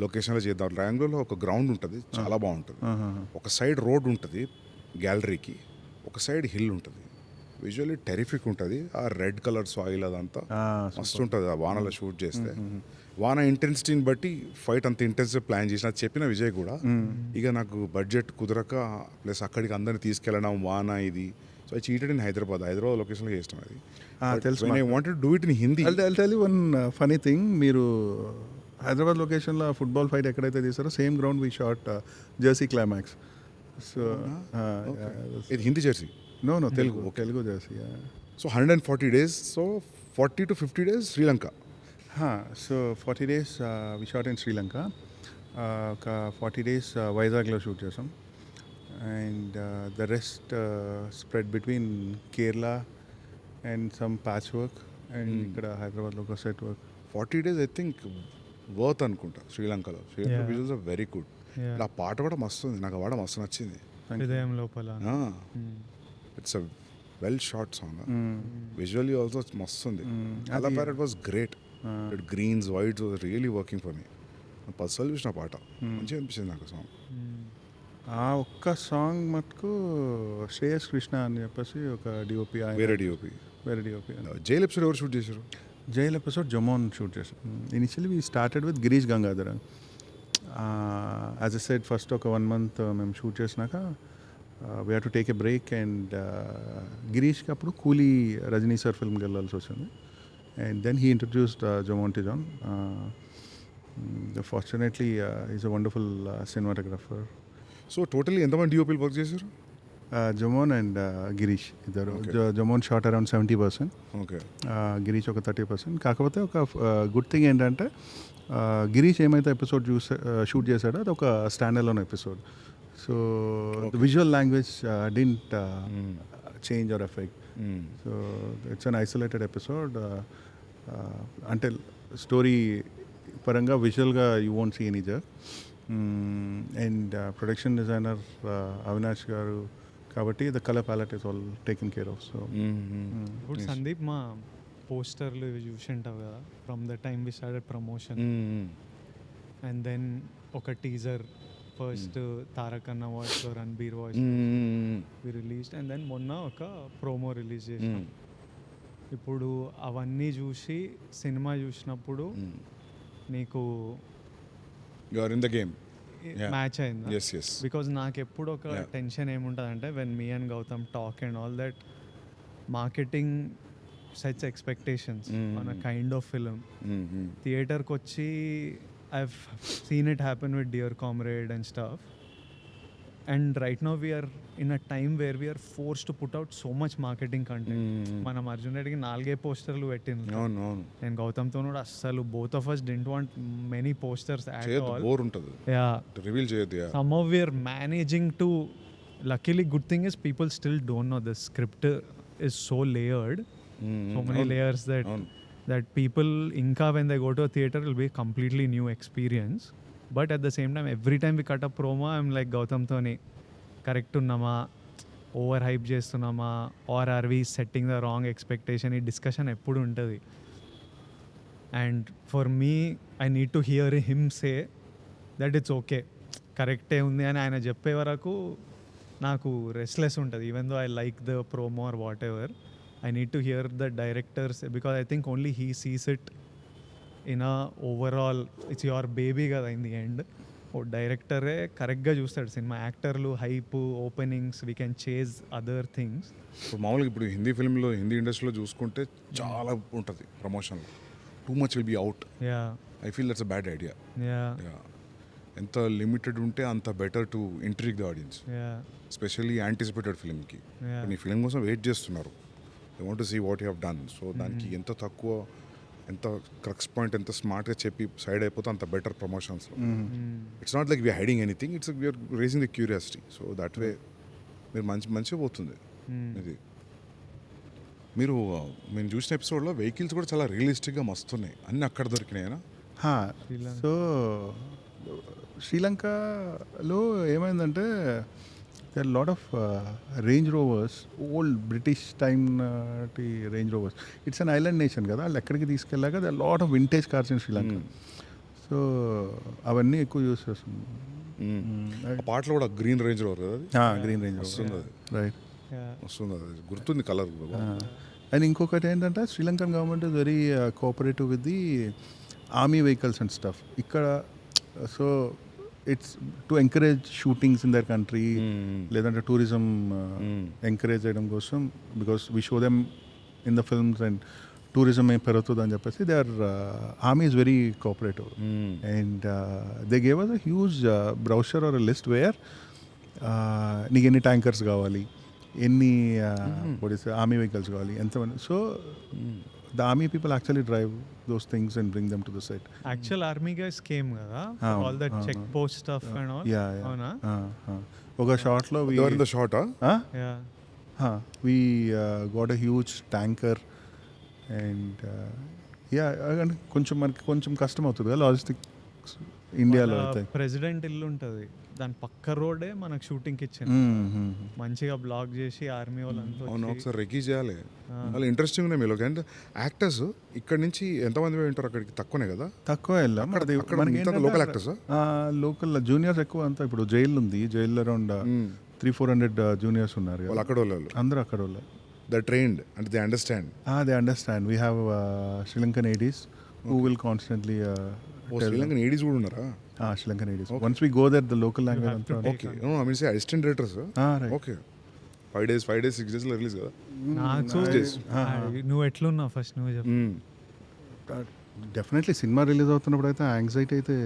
లొకేషన్లో చేద్దాం. మ్యాంగ్లూర్లో ఒక గ్రౌండ్ ఉంటుంది చాలా బాగుంటుంది, ఒక సైడ్ రోడ్ ఉంటుంది గ్యాలరీకి, ఒక సైడ్ హిల్ ఉంటుంది, విజువల్లీ టెరిఫిక్ ఉంటుంది. ఆ రెడ్ కలర్ సాయిల్ అదంతా మస్తు ఉంటుంది ఆ వానలో షూట్ చేస్తే. వాన ఇంటెన్సిటీని బట్టి ఫైట్ అంత ఇంటెన్సివ్ ప్లాన్ చేసిన చెప్పిన విజయ్ కూడా. ఇక నాకు బడ్జెట్ కుదరక ప్లస్ అక్కడికి అందరిని తీసుకెళ్ళడం వాన ఇది, so I cheated in Hyderabad లొకేషన్లో చేస్తాం అది. తెలుసు. I wanted do it in Hindi. I'll tell you one funny thing. మీరు హైదరాబాద్ లొకేషన్లో ఫుట్బాల్ ఫైట్ ఎక్కడైతే తీసారో same ground we shot Jersey climax. So ఇది Hindi Jersey? No Telugu Jersey. So 140 days, so 40 to 50 days Sri Lanka. So 40 days we shot in Sri Lanka. ఒక 40 days వైజాగ్లో shoot చేసాం. And the rest spread between Kerala and some patch work and ఇక్కడ హైదరాబాద్లో ఒక set work. 40 days I think worth అనుకుంటా శ్రీలంకలో. Sri Lanka visuals are very good. ఆ పాట కూడా మస్తు ఉంది, నాకు ఆ పాట మస్తు నచ్చింది. హృదయం లోపల it's a well shot song. Visually also మస్తు ఉంది. అలా it was great. Greens whites was really working for me. Personal చూసిన పాట మంచిగా అనిపించింది నాకు సాంగ్. ఆ ఒక్క సాంగ్ మటుకు శ్రేయస్ కృష్ణ అని చెప్పేసి ఒక డిఓపి, వేరే డిఓపి. జైల్ ఎపిసోడ్ ఎవరు షూట్ చేశారు? జైల్ ఎపిసోడ్ జమోన్ షూట్ చేశాం. Initially we started with Girish Gangadhar. As a said first ఒక 1 month మేము షూట్ చేసినాక we have to take a break. And గిరీష్కి అప్పుడు కూలీ రజనీ సార్ ఫిల్మ్కి వెళ్ళాల్సి వచ్చింది. And then he introduced Jomon to John. Fortunately is a wonderful cinematographer. So totally ఎంతమంది డిఓపీలు వర్క్ చేశారు? జమోన్ అండ్ గిరీష్ ఇద్దరు. Jomon shot around 70%, okay, Girish ఒక 30%. కాకపోతే ఒక గుడ్ థింగ్ ఏంటంటే గిరీష్ ఏమైతే ఎపిసోడ్ షూట్ చేశాడో అది ఒక stand alone episode. So the visual language didn't change or effect. So it's an isolated episode. అంటే స్టోరీ పరంగా విజువల్గా you won't see any jerk. And production designer Avinash garu కాబట్టి the colour palette is all taken care of. So ఇప్పుడు సందీప్ మా పోస్టర్లు ఇవి చూసి ఉంటావు కదా, from the time we started promotion and then ఒక టీజర్ ఫస్ట్ తారక్ అన్న voice Ranbir voice we released and then మొన్న ఒక ప్రోమో రిలీజ్ చేసాం. ఇప్పుడు అవన్నీ చూసి సినిమా చూసినప్పుడు నీకు you are in the game match అయిందా? yes yes బికాజ్ నాకు ఎప్పుడు ఒక టెన్షన్ ఏముంటుంది అంటే when me and Gautham talk and all that marketing sets expectations on a kind of film. థియేటర్కి వచ్చి I have seen it happen with dear comrade and stuff. And right now we are in a time where we are force to put out so much marketing content. మనం అర్జున్ రెడ్డికి 4 పోస్టర్లు పెట్టింది. నేను గౌతమ్తో కూడా అస్సలు both of us didn't want many posters at all. Bore ఉంటుంది. Reveal చేయొద్దు. Some of we are managing to. Luckily good thing is people still don't know the script is so layered, so many layers that people inka when they go to a theater will be a completely new experience. But at the same time every time we cut a promo I'm like Gautam toni correct unnama, over hype chestunnama, or are we setting the wrong expectation? Ee discussion eppudu untadi. And for me I need to hear him say that it's okay, correct undi ani ayana cheppe varaku naku restless untadi. Even though I like the promo or whatever, I need to hear the directors because I think only he sees it in a overall, it's your baby కదా in the end. ఓ డైరెక్టరే కరెక్ట్గా చూస్తాడు cinema. యాక్టర్లు hype, openings, we can chase other things. ఇప్పుడు మామూలుగా ఇప్పుడు హిందీ ఫిల్మ్లో హిందీ ఇండస్ట్రీలో చూసుకుంటే చాలా ఉంటుంది ప్రమోషన్లో. Too much will be out. I feel that's a bad idea. ఎంత లిమిటెడ్ ఉంటే అంత better to intrigue the audience, especially anticipated ఫిల్మ్కి. నీ ఫిల్మ్ కోసం వెయిట్ చేస్తున్నారు, I want to see what you have done. So దానికి ఎంత తక్కువ, ఎంత క్రక్స్ పాయింట్ ఎంత స్మార్ట్గా చెప్పి సైడ్ అయిపోతే అంత బెటర్ ప్రమోషన్స్లో. It's not like we're hiding anything, it's we're raising the curiosity. So that way మీరు మంచిగా పోతుంది ఇది. మీరు మేము చూసిన ఎపిసోడ్లో వెహికల్స్ కూడా చాలా రియలిస్టిక్గా మస్తున్నాయి, అన్నీ అక్కడ దొరికినాయనా? సో శ్రీలంకలో ఏమైందంటే there are a lot of Range Rovers, old British time Range Rovers. It's an island nation కదా, వాళ్ళు ఎక్కడికి తీసుకెళ్ళాక there are a lot of vintage cars in Sri Lanka. So అవన్నీ ఎక్కువ యూస్ చేస్తుంది. ఆ పాటలో కూడా గ్రీన్ రేంజ్ రోవర్ కదా, గ్రీన్ రేంజ్ వస్తుంది అది, రైట్ వస్తుంది అది, గుర్తుంది కలర్. అండ్ ఇంకొకటి ఏంటంటే Sri Lankan government is very cooperative with the army vehicles and stuff ఇక్కడ. So it's to encourage shootings in their country, లేదంటే టూరిజం ఎంకరేజ్ చేయడం కోసం, because we show them in the films and tourism ఏం పెరుగుతుంది అని చెప్పేసి they are army is very cooperative. And they gave us a huge brochure or list where నీకు ఎన్ని tankers కావాలి, ఎన్ని ఆర్మీ వెహికల్స్ కావాలి, ఎంతమంది. So the army people actually drive those things and bring them to the set. Actual army guys came kada, all that check post stuff and all. Yeah. Avuna? Oka shot lo we They were in the shot, huh? Yeah. We got a huge tanker and and కొంచెం కష్టం అవుతుంది కదా logistics ఇండియాలో అయితే. President ఇల్లు ఉంటుంది, దాని పక్క రోడే మనకు షూటింగ్కి ఇచ్చింది, మంచిగా బ్లాక్ చేసి ఆర్మీ వాళ్ళంతా. అవును, ఒకసారి రెక్కీ చేయాలి. వాళ్ళు ఇంట్రెస్టింగ్ ఉన్నాయి మీలో. అండ్ యాక్టర్స్ ఇక్కడ నుంచి ఎంతమంది ఉంటారు అక్కడికి? తక్కువనే కదా, తక్కువ వెళ్ళాం. లోకల్ యాక్టర్స్, లోకల్ జూనియర్స్ ఎక్కువ అంతా. ఇప్పుడు జైలు ఉంది, జైల్లో అరౌండ్ 300-400 జూనియర్స్ ఉన్నారు. వాళ్ళు అక్కడ వాళ్ళు, అందరూ అక్కడ వాళ్ళు. They trained and they understand. They understand. We have Sri Lankan ADs who will constantly Sri Lankan ADs కూడా ఉన్నారా? Sri Lankan ADs. Once we go there, the local language. Okay. No, I mean say assistant directors. Right. Okay. 5 days, 6 days లో release కదా. నువ్వు ఎట్లున్నావు first నువ్వు చెప్పు. Definitely cinema release అవుతున్నప్పుడు అయితే యాంగ్జైటీ అయితే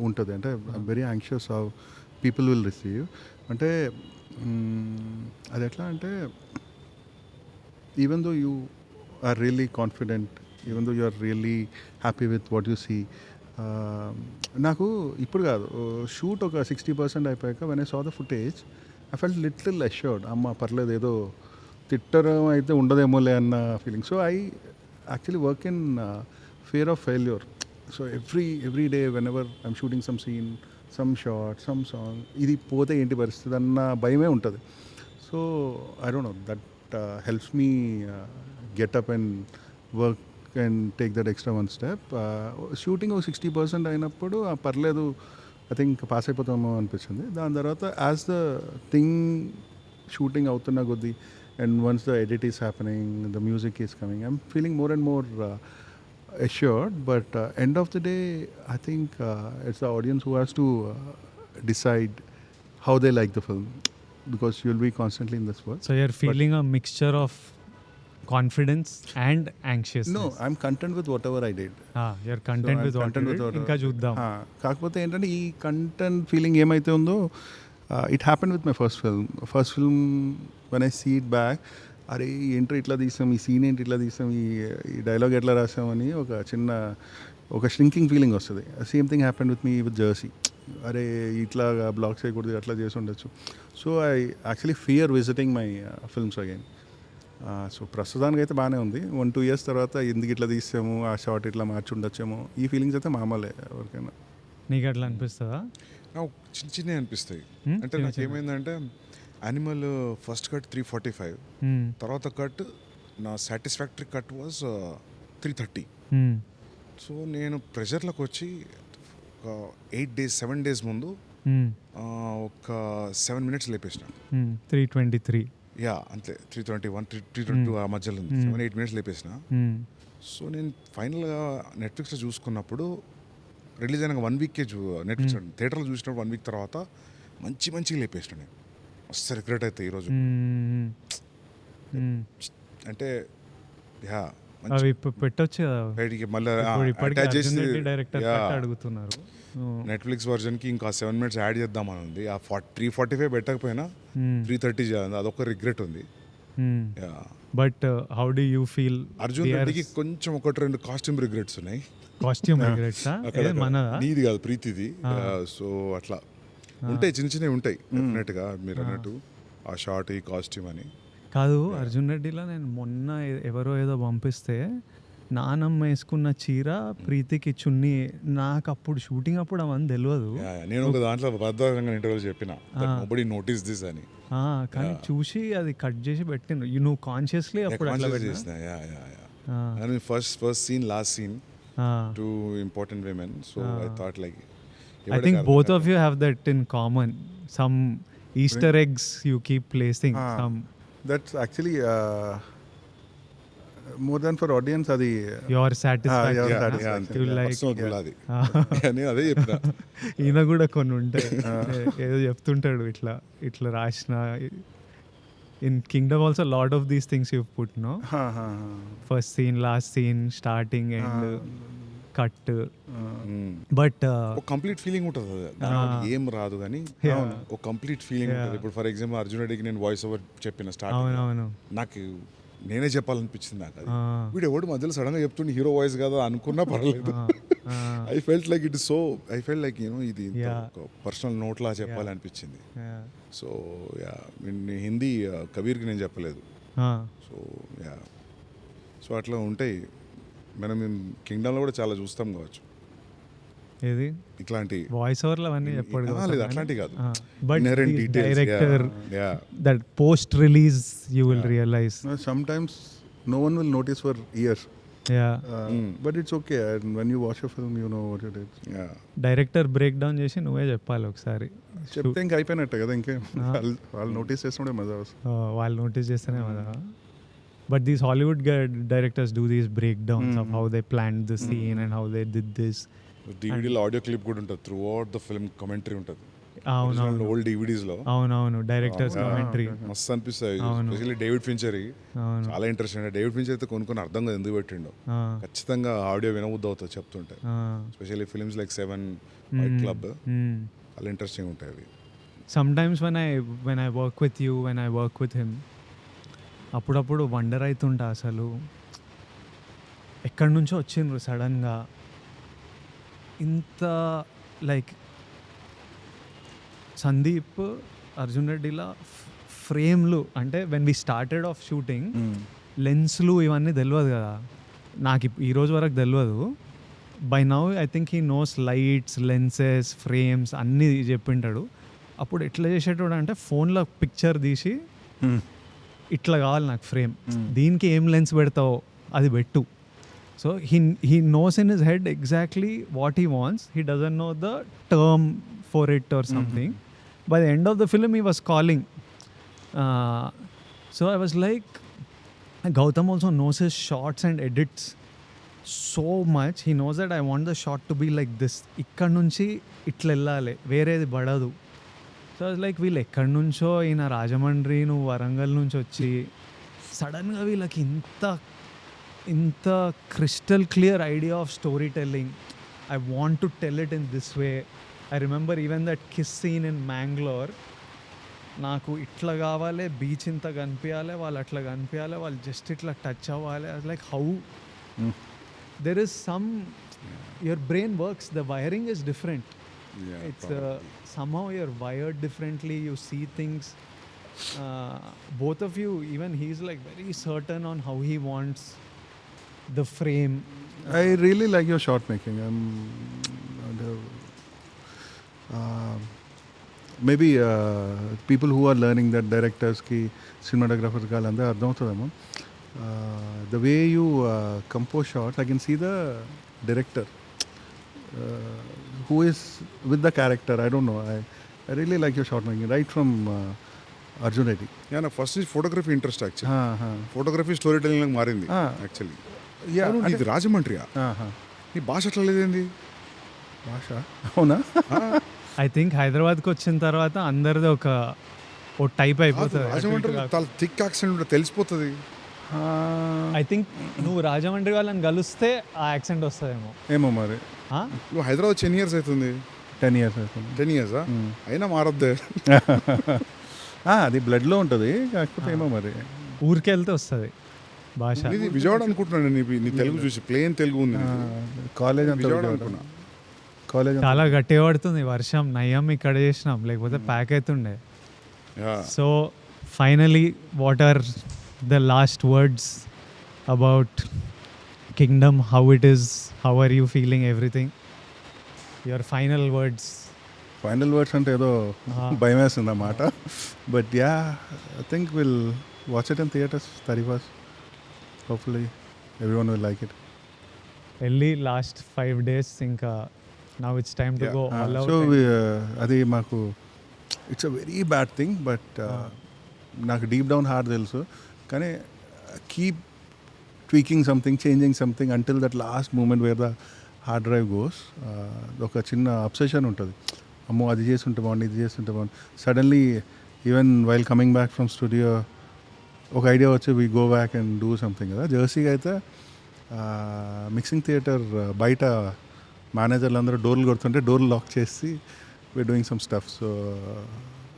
ఉంటుంది. అంటే very anxious how people will receive. అంటే అది ఎట్లా అంటే even though you are really confident, even though you are really happy with what you see. నాకు ఇప్పుడు కాదు, షూట్ ఒక 60% అయిపోయాక when I saw the footage I felt little assured. అమ్మ పర్లేదు, ఏదో తిట్టడం అయితే ఉండదేమోలే అన్న feeling. So I actually work in fear of failure. So every day whenever I'm shooting some scene, some shot, some song, ఇది పోతే ఏంటి పరిస్థితి అన్న భయమే ఉంటుంది. So I don't know, that helps me get up and work and take that extra one step. Shooting ఒక 60% అయినప్పుడు పర్లేదు, ఐ థింక్ పాస్ అయిపోతామో అనిపించింది. దాని తర్వాత యాజ్ ద థింగ్ షూటింగ్ అవుతున్న కొద్దీ and once the edit is happening, the music is coming, I'm feeling more and more assured. But end of the day, I think it's the audience who has to decide how they like the film, because you'll be constantly in this world. So you're feeling a mixture of confidence and anxiousness. No, I'm content with whatever I did. You're content with what you did. ఇంకా చూద్దాం. కాకపోతే ఏంటంటే ఈ content feeling ఏమైతే ఉందో, it happened with my first film. When I see it back, అరే ఏంటో ఇట్లా తీసాం, ఈ సీన్ ఏంటి ఇట్లా తీసాం, ఈ డైలాగ్ ఎట్లా రాసామని ఒక షింకింగ్ ఫీలింగ్ వస్తుంది. Same thing happened with me with Jersey. అరే ఇట్లా బ్లాక్ చేయకూడదు, అట్లా చేసి ఉండొచ్చు. So I actually fear visiting my films again. So ప్రస్తుతానికి అయితే బాగానే ఉంది. 1-2 years తర్వాత ఎందుకు ఇట్లా తీసాము, ఆ షార్ట్ ఇట్లా మార్చి ఉండొచ్చేమో, ఈ ఫీలింగ్స్ అయితే మామూలే ఎవరికైనా. నీకు అట్లా అనిపిస్తుందా? నాకు చిన్న అనిపిస్తాయి. అంటే నాకు ఏమైందంటే, యానిమల్ ఫస్ట్ కట్ 345, తర్వాత కట్ నా సాటిస్ఫాక్టరీ కట్ వాజ్ 330. సో నేను ప్రెషర్లోకి వచ్చి ఒక 7 days ముందు ఒక 7 minutes లేపేసిన. 323 అంతే, 321, 322 ఆ మధ్యలో 7-8 minutes లేపేసిన. సో నేను ఫైనల్గా నెట్ఫ్లిక్స్లో చూసుకున్నప్పుడు రిలీజ్ అయిన 1 week నెట్ఫ్లిక్స్ థియేటర్లో చూసినప్పుడు 1 week తర్వాత మంచిగా లేపేసిన. నేను మస్తు రిగ్రెట్ అయితే ఈరోజు. అంటే అవి పెట్టొచ్చు మళ్ళీ అడుగుతున్నారు. నెట్ఫ్లిక్స్ వర్జన్కి ఇంకా 7 minutes యాడ్ చేద్దామని ఉంది. ఆ 345 పెట్టకపోయినా 330 చేయాలి, అదొక రిగ్రెట్ ఉంది. But how do you feel? Arjun రెడ్డికి కొంచెం 1-2 కాస్ట్యూమ్ రిగ్రెట్స్ ఉన్నాయి. కాస్ట్యూమ్ రిగ్రెట్స్ నీది కాదు, ప్రీతిది. సో అట్లా ఉంటాయి, చిన్నవి ఉంటాయి డెఫినెట్గా. మీరు అన్నట్టు ఆ షార్ట్, ఈ కాస్ట్యూమ్ అని కాదు. అర్జున్ రెడ్డిలో నేను మొన్న ఎవరో ఏదో పంపిస్తే నానమ్మ వేసుకున్న చీర ప్రీతికి చున్నీ. నాకు అప్పుడు షూటింగ్ అప్పుడు అవన్నీ తెలియదు. నేను ఒక దాంట్లో భద్రంగా ఇంటర్వ్యూలో చెప్పిన నోబడీ నోటీస్ దిస్ అని. కానీ చూసి అది కట్ చేసి పెట్టిండు. నువ్వు కాన్షియస్లీ అప్పుడు అట్లా పెట్టినా. First scene last scene two important women. So I thought like I think both of you have that in common. Some Easter eggs you keep placing. Some that's actually more than for audience అది your satisfaction. You like అదే చెప్పిన. ఈయన కూడా కొన్ని ఉంటాయి, ఏదో చెప్తుంటాడు ఇట్లా ఇట్లా రాసిన. In Kingdom also a lot of these things you've put, no? First scene, last scene, starting and cut. But ఒక కంప్లీట్ ఫీలింగ్ ఉంటుంది, ఏం రాదు కానీ ఒక కంప్లీట్ ఫీలింగ్ ఉంటుంది. ఇప్పుడు ఫర్ ఎగ్జాంపుల్ అర్జున్ రెడ్డికి నేను వాయిస్ ఓవర్ చెప్పిన స్టార్టింగ్, నాకు నేనే చెప్పాలనిపించింది. నాకు అది వీడు ఎవడు మధ్యలో సడన్ గా చెప్తుండే హీరో వాయిస్ కదా అనుకున్నా పర్లేదు. I felt like it is so, I felt like you know ఇది పర్సనల్ నోట్ లా చెప్పాలనిపించింది. సో యా, హిందీ కబీర్కి నేను చెప్పలేదు. సో యా, సో అట్లా ఉంటాయి. మనం కింగ్డమ్లో కూడా చాలా చూస్తాం కావచ్చు, ఏది ఇట్లాంటి వాయిస్ ఓవర్లు అవన్నీ చెప్పాడు లేదు, అట్లాంటి కాదు. But director that post release you will realise sometimes no one will notice for years. But it's okay, and when you watch a film you know what it is. Director break down చేసి నువ్వే చెప్పాలి ఒకసారి. చెప్తే ఇంకా అయిపోయినట్టే కదా, ఇంకే వాళ్ళు నోటీస్ చేస్తుండే మజా వస్తుంది. వాళ్ళు నోటీస్ చేస్తేనే మజా. But these Hollywood directors do these breakdowns of how they planned the scene and how they did this. DVDలో ఆడియో క్లిప్ కూడా ఉంటుంది, throughout the film commentary ఉంటుంది. అవునవును, ఓల్డ్ DVDs లో అవునవును డైరెక్టర్స్ కమెంటరీ మస్తు అనిపిస్తాయి. ఎస్పెషల్లీ డేవిడ్ ఫించర్ చాలా ఇంట్రెస్టింగ్. డేవిడ్ ఫించర్ అయితే కొన్ని అర్థం కాదు ఎందుకు పెట్టిండో, ఖచ్చితంగా ఆడియో వినబుద్ధి అవుతుంది చెప్తుంటే. Especially films like 7, Fight Club చాలా ఇంట్రెస్టింగ్ ఉంటాయి అవి. Sometimes when I work with you, when I work with him, అప్పుడప్పుడు వండర్ అవుతుంటా అసలు ఎక్కడి నుంచో వచ్చిండ్రు సడన్గా ఇంత. లైక్ సందీప్, అర్జున్ రెడ్డిలా ఫ్రేమ్లు అంటే when we started off shooting లెన్స్లు ఇవన్నీ తెలియదు కదా నాకు, ఈ రోజు వరకు తెలియదు. By now I think he knows lights, lenses, frames అన్నీ చెప్పింటాడు. అప్పుడు ఎట్లా చేసేటోడు అంటే ఫోన్లో పిక్చర్ తీసి ఇట్లా కావాలి నాకు ఫ్రేమ్, దీనికి ఏం లెన్స్ పెడతావో అది పెట్టు. So he knows in his head exactly what he wants. He doesn't know the term for it or something. By the end of the film he was calling. So I was like, Gowtam also knows his shots and edits so much. He knows that I want the shot to be like this. ఇక్కడ నుంచి ఇట్లా వెళ్ళాలి, వేరేది పడదు. So like వీళ్ళు ఎక్కడి నుంచో, ఈయన రాజమండ్రి, నువ్వు వరంగల్ నుంచి వచ్చి సడన్గా వీళ్ళకి ఇంత crystal clear idea of storytelling. I want to tell it in this way. I remember even that kiss scene in Mangalore. నాకు ఇట్లా కావాలి, బీచ్ ఇంత కనిపించాలి, వాళ్ళు అట్లా కనిపించాలి, వాళ్ళు జస్ట్ ఇట్లా టచ్ అవ్వాలి. Like how there is some, your brain works, the wiring is different. It's somehow you're wired differently, you see things. Both of you, even he's like very certain on how he wants the frame. I really like your shot making. Maybe people who are learning that directors ki cinematographers ka landa ardham avutademo. The way you compose shots, I can see the director who is with the character. I don't know, I really like your shot making right from Arjun Reddy. Yeah, na first is photography interest actually. Photography storytelling lag మారింది actually. Yeah, ఇది రాజమండ్రియా, నీ భాష అట్లా లేదేంది? భాష అవునా? I think హైదరాబాద్కి వచ్చిన తర్వాత అందరిది ఓ టైప్ అయిపోతుంది. రాజమండ్రి చాలా థిక్ యాక్సెంట్ ఉంటుంది, తెలిసిపోతుంది. ఐ థింక్ నువ్వు రాజమండ్రి వాళ్ళని కలిస్తే ఆ యాక్సెంట్ వస్తుందేమో. ఏమో మరి. నువ్వు హైదరాబాద్ 10 years అవుతుంది. 10 years అవుతుంది. 10 years అయినా మారద్దే. అది బ్లడ్లో ఉంటుంది, కాకపోతే ఏమో మరి ఊరికి వెళ్తే వస్తుంది భాష. ఇది విజయవాడ అనుకుంటున్నాను, నీ తెలుగు చూసి ప్లేన్ తెలుగు ఉంది. కాలేజ్ విజయవాడ అనుకున్నా. కాలేజ్ చాలా గట్టిగా పడుతుంది వర్షం, నయ్యం ఇక్కడ చేసినాం, లేకపోతే ప్యాక్ అవుతుండే. So finally what are the last words about kingdom, how it is, how are you feeling, everything. Your final words. Final words అంటే ఏదో భయం వేస్తుంది అన్నమాట. But yeah, I think will watch it in theatres 31st. Hopefully everyone will like it. వెళ్ళి last 5 days ఇంకా now it's time to go all out. So అది మాకు it's a very bad thing, but నాకు deep down heart తెలుసు. కానీ keep tweaking something, changing something until that last moment where the hard drive goes. ఒక చిన్న obsession ఉంటుంది, అమ్మో అది చేస్తుంటే బాగుంది, ఇది చేస్తుంటే బాగుంది. Suddenly even while coming back from studio ఒక ఐడియా వచ్చి we go back and do something కదా. జెర్సీగా అయితే మిక్సింగ్ థియేటర్ బయట మేనేజర్లు అందరూ డోర్లు కొడుతుంటే డోర్లు లాక్ చేసి we are doing some stuff. So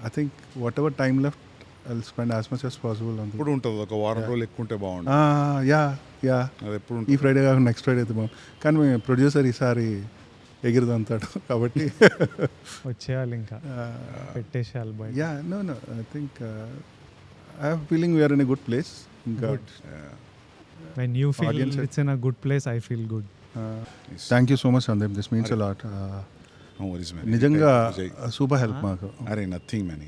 I think whatever time left I will spend as much as possible. ఎప్పుడు ఉంటుంది ఒక వారం రోజులు ఎక్కువ ఉంటే బాగుంటుంది. యా అది ఎప్పుడు ఈ ఫ్రైడే కాకుండా నెక్స్ట్ ఫ్రైడే అయితే బాగుంది. కానీ మీ ప్రొడ్యూసర్ ఈసారి ఎగిరిదంతాడు కాబట్టి వచ్చేయాలి ఇంకా పెట్టేసేయాలి బయట. Yeah no I think I have feeling we are in a good place. ఇంకా when you feel it's in a good place, I feel good. Thank you so much Sandeep, this means a lot. No worries, man. నిజంగా super help మాకు. అరే nothing man,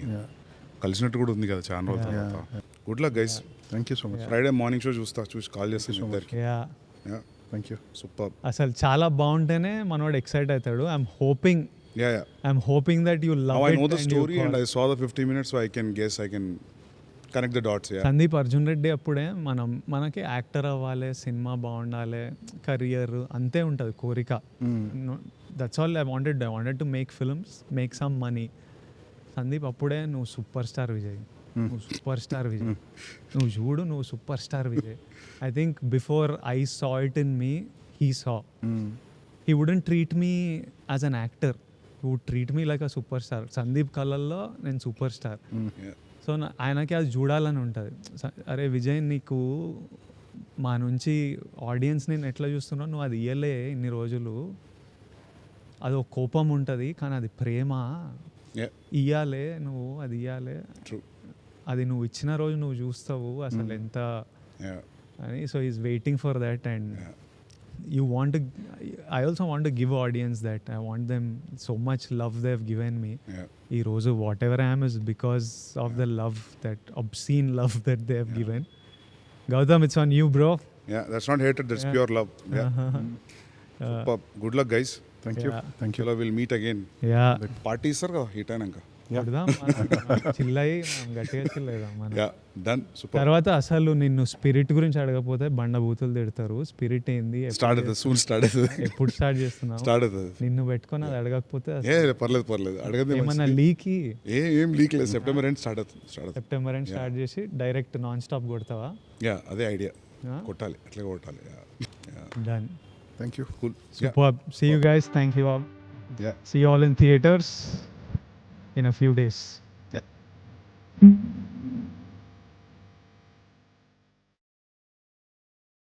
కలిసినట్టు కూడా ఉంది కదా చాలా రోజుల తర్వాత. Good luck guys. Thank you so much. Friday morning show చూసి కాల్ చేస్తాను ఇద్దరికి. Thank you. సూపర్. అసలు చాలా బాగుంటేనే మనోడు ఎక్సైట్ అవుతాడు. I'm hoping that you love I it. know the story and I saw the 50 minutes, so I can connect the dots. Sandeep Arjun Reddy అప్పుడే మనకి యాక్టర్ అవ్వాలి, సినిమా బాగుండాలి, కెరియర్ అంతే ఉంటుంది కోరిక. That's all I wanted to make films, make some money. Sandeep అప్పుడే నువ్వు super star Vijay, నువ్వు సూపర్ స్టార్ విజయ్, నువ్వు చూడు నువ్వు super star Vijay. I think before I saw it in me, he saw. He wouldn't treat me as an actor, he would treat me like a super star. Sandeep కళ్ళల్లో నేను super star. So ఆయనకి అది చూడాలని ఉంటుంది. అరే విజయ్, నీకు మా నుంచి ఆడియన్స్ నేను ఎట్లా చూస్తున్నావు, నువ్వు అది ఇయ్యలే ఇన్ని రోజులు, అది ఒక కోపం ఉంటుంది కానీ అది ప్రేమ, ఇయ్యాలే నువ్వు, అది ఇయ్యాలే, అది నువ్వు ఇచ్చిన రోజు నువ్వు చూస్తావు అసలు ఎంత అని. So is waiting for that. And you want to, I also want to give audience that. I want them so much love they've given me. Ee roju whatever I am is because of the love, that obscene love that they have given. Gowtam, it's on you, bro. Yeah, that's not hatred, that's pure love. Super. Good luck guys. Thank you. We'll meet again. Party sir ka hit ainanga. చిల్లయి గట్టిగా చిల్లేదా మన. Done. Super. తర్వాత అసలు నిన్ను spirit గురించి అడగకపోతే బండ బూతులు తిడతారు. స్పిరిట్ ఏంది, ఎప్పుడు స్టార్ట్ చేస్తున్నావు, నిన్ను పెట్టుకొని అది అడగకపోతే పర్లేదు అడగదు. ఏమన్నా లీకి ఏం లీక్ లేదు. సెప్టెంబర్ ఎండ్ స్టార్ట్ చేసి డైరెక్ట్ నాన్ స్టాప్ కొడతావా? అదే ఐడియా, కొట్టాలి, అట్లా కొట్టాలి. Done. Thank you. Cool. Superb. See you guys. Thank you all. Yeah. See you all in theaters in a few days. Yeah.